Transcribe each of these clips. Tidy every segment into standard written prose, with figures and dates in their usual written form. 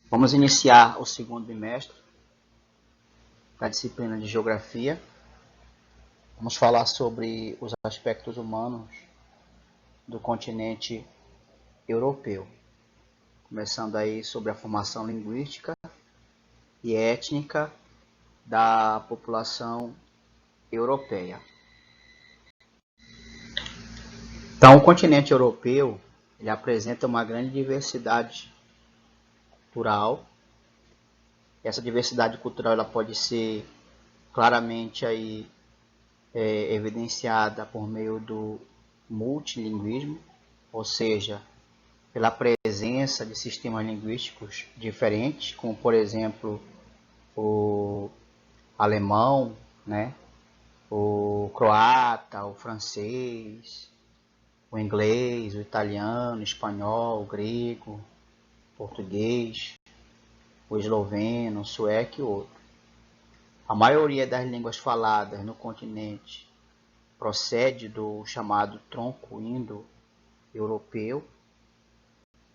Vamos iniciar o segundo bimestre da disciplina de Geografia. Vamos falar sobre os aspectos humanos do continente europeu, começando aí sobre a formação linguística e étnica da população europeia. Então, o continente europeu ele apresenta uma grande diversidade cultural. Essa diversidade cultural ela pode ser claramente aí, evidenciada por meio do multilinguismo, ou seja, pela presença de sistemas linguísticos diferentes, como por exemplo o alemão, né? O croata, o francês, o inglês, o italiano, o espanhol, o grego, o português, o esloveno, o sueco e outro. A maioria das línguas faladas no continente procede do chamado tronco indo-europeu.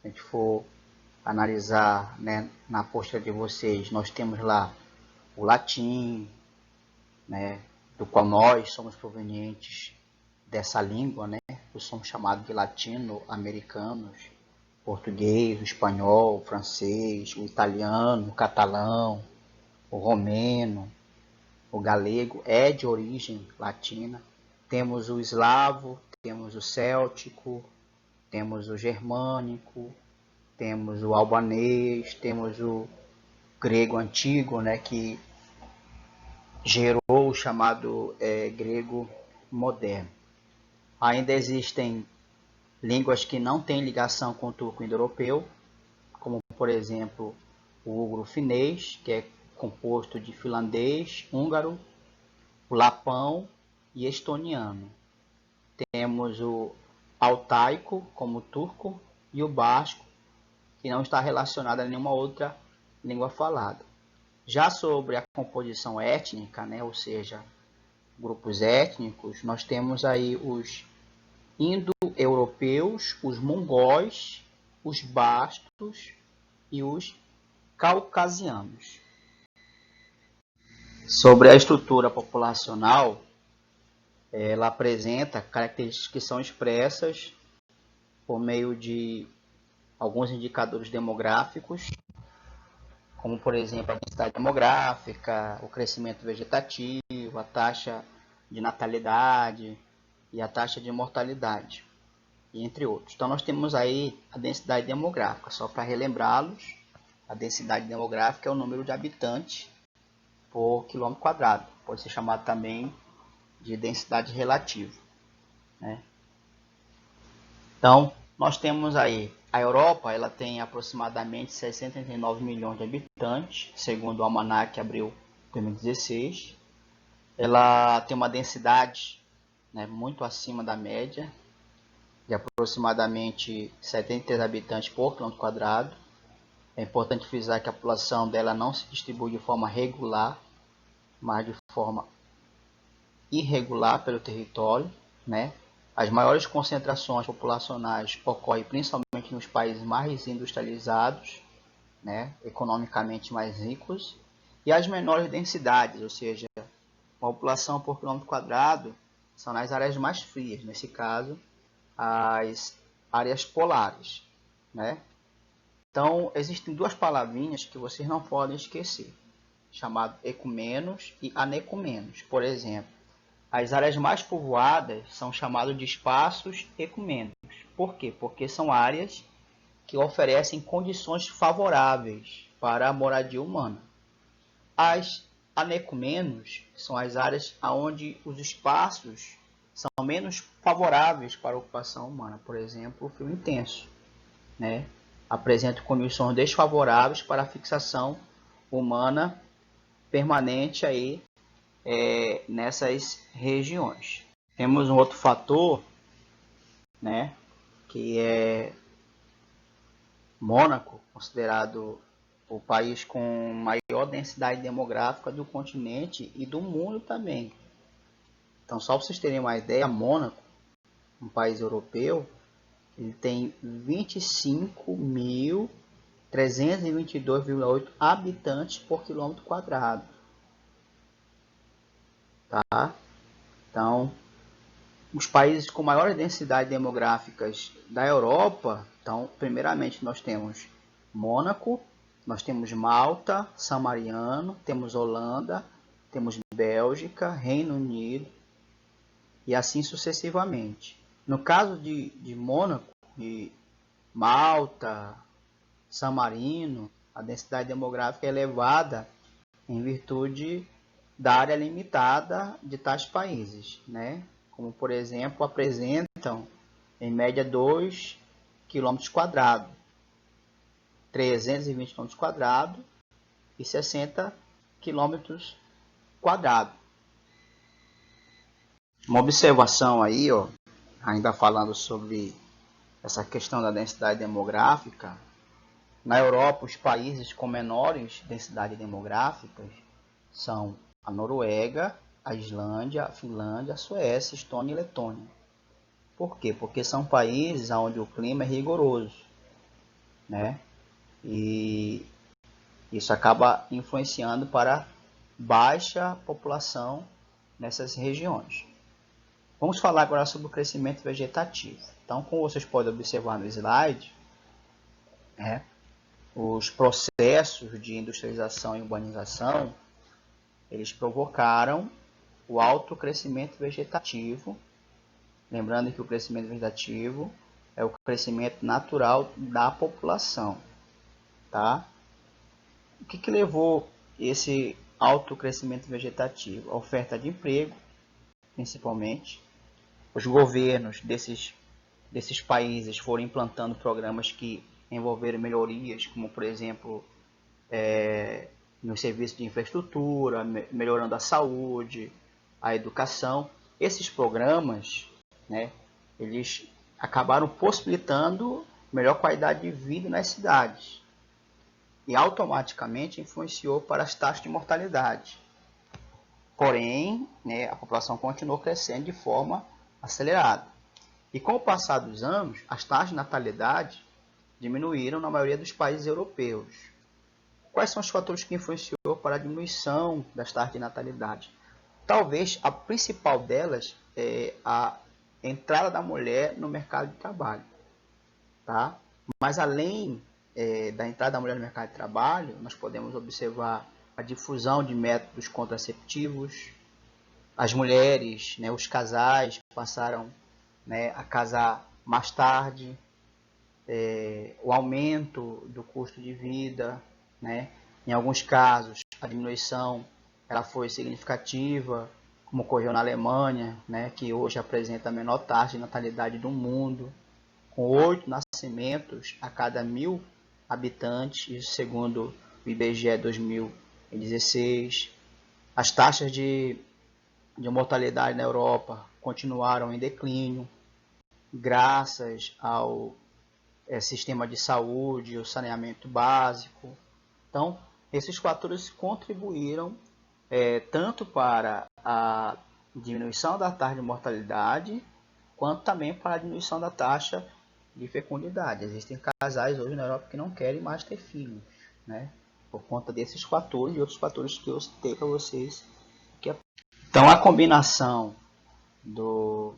Se a gente for analisar, né, na apostila de vocês, nós temos lá o latim, né, do qual nós somos provenientes dessa língua, né, somos chamados de latino-americanos, português, o espanhol, o francês, o italiano, o catalão, o romeno, o galego é de origem latina. Temos o eslavo, temos o céltico, temos o germânico, temos o albanês, temos o grego antigo, né, que gerou o chamado grego moderno. Ainda existem línguas que não têm ligação com o turco-indo-europeu, como por exemplo o ugro-finês, que é composto de finlandês, húngaro, o lapão e estoniano. Temos o altaico, como o turco, e o basco, que não está relacionado a nenhuma outra língua falada. Já sobre a composição étnica, né, ou seja, grupos étnicos, nós temos aí os indo-europeus, os mongóis, os bastos e os caucasianos. Sobre a estrutura populacional, ela apresenta características que são expressas por meio de alguns indicadores demográficos, como por exemplo a densidade demográfica, o crescimento vegetativo, a taxa de natalidade e a taxa de mortalidade, entre outros. Então nós temos aí a densidade demográfica, só para relembrá-los, a densidade demográfica é o número de habitantes por quilômetro quadrado, pode ser chamado também de densidade relativa, né? Então nós temos aí a Europa, ela tem aproximadamente 639 milhões de habitantes, segundo o Almanac Abril 2016. Ela tem uma densidade, né, muito acima da média, de aproximadamente 73 habitantes por quilômetro quadrado. É importante frisar que a população dela não se distribui de forma regular, mas de forma irregular pelo território, né? As maiores concentrações populacionais ocorrem principalmente nos países mais industrializados, né, economicamente mais ricos, e as menores densidades, ou seja, a população por quilômetro quadrado, são nas áreas mais frias, nesse caso, as áreas polares, né? Então, existem duas palavrinhas que vocês não podem esquecer, chamado ecumenos e anecumenos. Por exemplo, as áreas mais povoadas são chamadas de espaços ecumênicos. Por quê? Porque são áreas que oferecem condições favoráveis para a moradia humana. As anecumenos são as áreas onde os espaços são menos favoráveis para a ocupação humana. Por exemplo, o frio intenso, né, apresenta condições desfavoráveis para a fixação humana permanente aí, nessas regiões. Temos um outro fator, né, que é Mônaco, considerado o país com maior densidade demográfica do continente e do mundo também. Então, só para vocês terem uma ideia, Mônaco, um país europeu, ele tem 25 mil 322,8 habitantes por quilômetro quadrado. Tá? Então, os países com maiores densidades demográficas da Europa, então, primeiramente nós temos Mônaco, nós temos Malta, San Marino, temos Holanda, temos Bélgica, Reino Unido e assim sucessivamente. No caso de Mônaco, de Malta, San Marino, a densidade demográfica é elevada em virtude da área limitada de tais países, né? Como, por exemplo, apresentam em média 2 km², 320 km² e 60 km². Uma observação aí, ó, ainda falando sobre essa questão da densidade demográfica, na Europa, os países com menores densidade demográficas são a Noruega, a Islândia, a Finlândia, a Suécia, Estônia e Letônia. Por quê? Porque são países onde o clima é rigoroso, né? E isso acaba influenciando para baixa população nessas regiões. Vamos falar agora sobre o crescimento vegetativo. Então, como vocês podem observar no slide, os processos de industrialização e urbanização, eles provocaram o alto crescimento vegetativo. Lembrando que o crescimento vegetativo é o crescimento natural da população. Tá? O que levou esse alto crescimento vegetativo? A oferta de emprego, principalmente. Os governos desses países foram implantando programas que envolveram melhorias, como, por exemplo, no serviço de infraestrutura, melhorando a saúde, a educação. Esses programas, né, eles acabaram possibilitando melhor qualidade de vida nas cidades e automaticamente influenciou para as taxas de mortalidade. Porém, né, a população continuou crescendo de forma acelerada. E com o passar dos anos, as taxas de natalidade diminuíram na maioria dos países europeus. Quais são os fatores que influenciou para a diminuição das taxas de natalidade? Talvez a principal delas é a entrada da mulher no mercado de trabalho. Tá? Mas além da entrada da mulher no mercado de trabalho, nós podemos observar a difusão de métodos contraceptivos. As mulheres, né, os casais passaram, né, a casar mais tarde, o aumento do custo de vida, né? Em alguns casos a diminuição ela foi significativa, como ocorreu na Alemanha, né, que hoje apresenta a menor taxa de natalidade do mundo, com 8 nascimentos a cada 1.000 habitantes, isso segundo o IBGE 2016. As taxas de mortalidade na Europa continuaram em declínio, graças ao sistema de saúde, o saneamento básico. Então, esses fatores contribuíram tanto para a diminuição da taxa de mortalidade, quanto também para a diminuição da taxa de fecundidade. Existem casais hoje na Europa que não querem mais ter filhos, né? Por conta desses fatores e outros fatores que eu citei para vocês. Então, a combinação do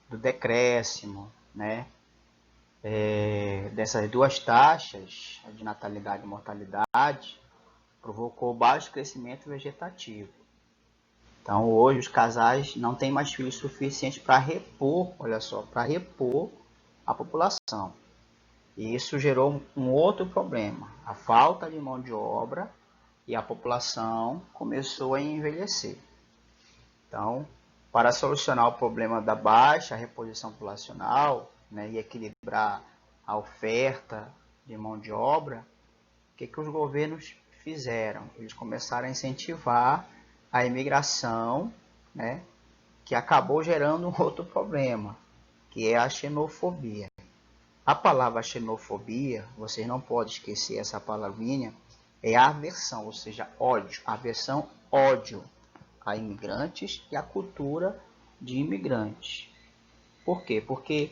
decréscimo, né, dessas duas taxas de natalidade e mortalidade provocou baixo crescimento vegetativo. Então, hoje os casais não têm mais filhos suficientes para repor, olha só, para repor a população. E isso gerou um outro problema, a falta de mão de obra, e a população começou a envelhecer. Então, para solucionar o problema da baixa reposição populacional, né, e equilibrar a oferta de mão de obra, o que os governos fizeram? Eles começaram a incentivar a imigração, né, que acabou gerando um outro problema, que é a xenofobia. A palavra xenofobia, vocês não podem esquecer essa palavrinha, é aversão, ou seja, ódio. Aversão, ódio a imigrantes e a cultura de imigrantes. Por quê? Porque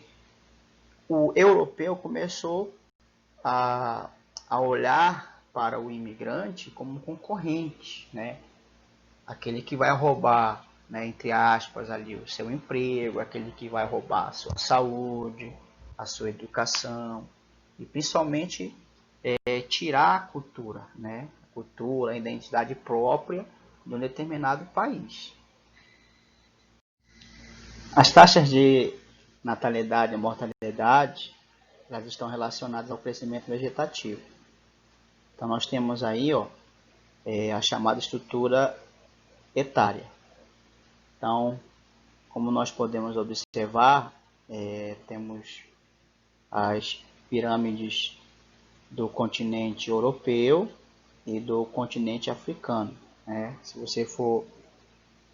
o europeu começou a a olhar para o imigrante como concorrente, né? Aquele que vai roubar, né, entre aspas, ali o seu emprego, aquele que vai roubar a sua saúde, a sua educação e principalmente tirar a cultura, né? A cultura, a identidade própria de um determinado país. As taxas de natalidade e mortalidade, elas estão relacionadas ao crescimento vegetativo. Então nós temos aí, ó, a chamada estrutura etária. Então, como nós podemos observar, temos as pirâmides do continente europeu e do continente africano, né? Se você for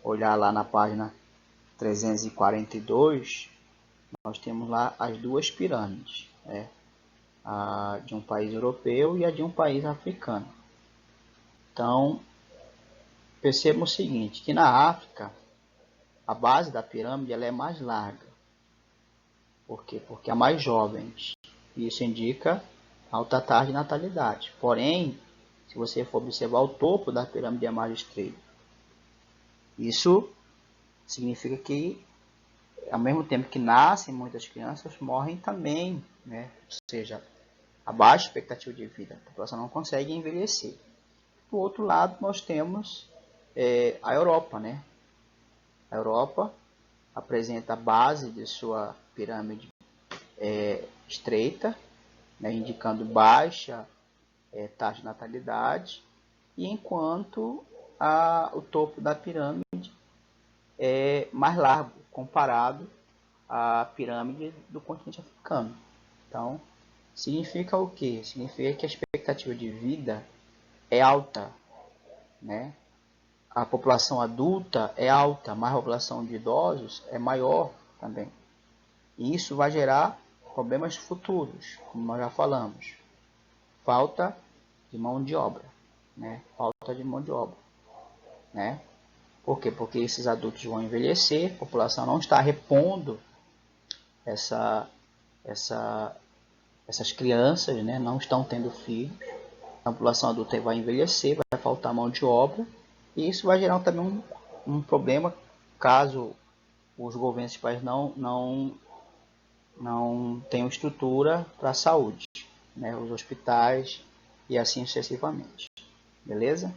olhar lá na página 342, nós temos lá as duas pirâmides, né? A de um país europeu e a de um país africano. Então, perceba o seguinte, que na África, a base da pirâmide ela é mais larga. Por quê? Porque há mais jovens. Isso indica alta taxa de natalidade. Porém, se você for observar, o topo da pirâmide é mais estreito. Isso significa que, ao mesmo tempo que nascem muitas crianças, morrem também, né? Ou seja, a baixa expectativa de vida. A população não consegue envelhecer. Do outro lado, nós temos a Europa, né? A Europa apresenta a base de sua pirâmide estreita, né, indicando baixa taxa de natalidade, e enquanto o topo da pirâmide é mais largo comparado à pirâmide do continente africano. Então, significa o quê? Significa que a expectativa de vida é alta, né? A população adulta é alta, mas a população de idosos é maior também. E isso vai gerar problemas futuros, como nós já falamos. Falta de mão de obra, né? Falta de mão de obra, né? Por quê? Porque esses adultos vão envelhecer, a população não está repondo essas crianças, né? Não estão tendo filhos. A população adulta vai envelhecer, vai faltar mão de obra, e isso vai gerar também um problema caso os governos desse país não tenham estrutura para a saúde, né? Os hospitais e assim sucessivamente. Beleza?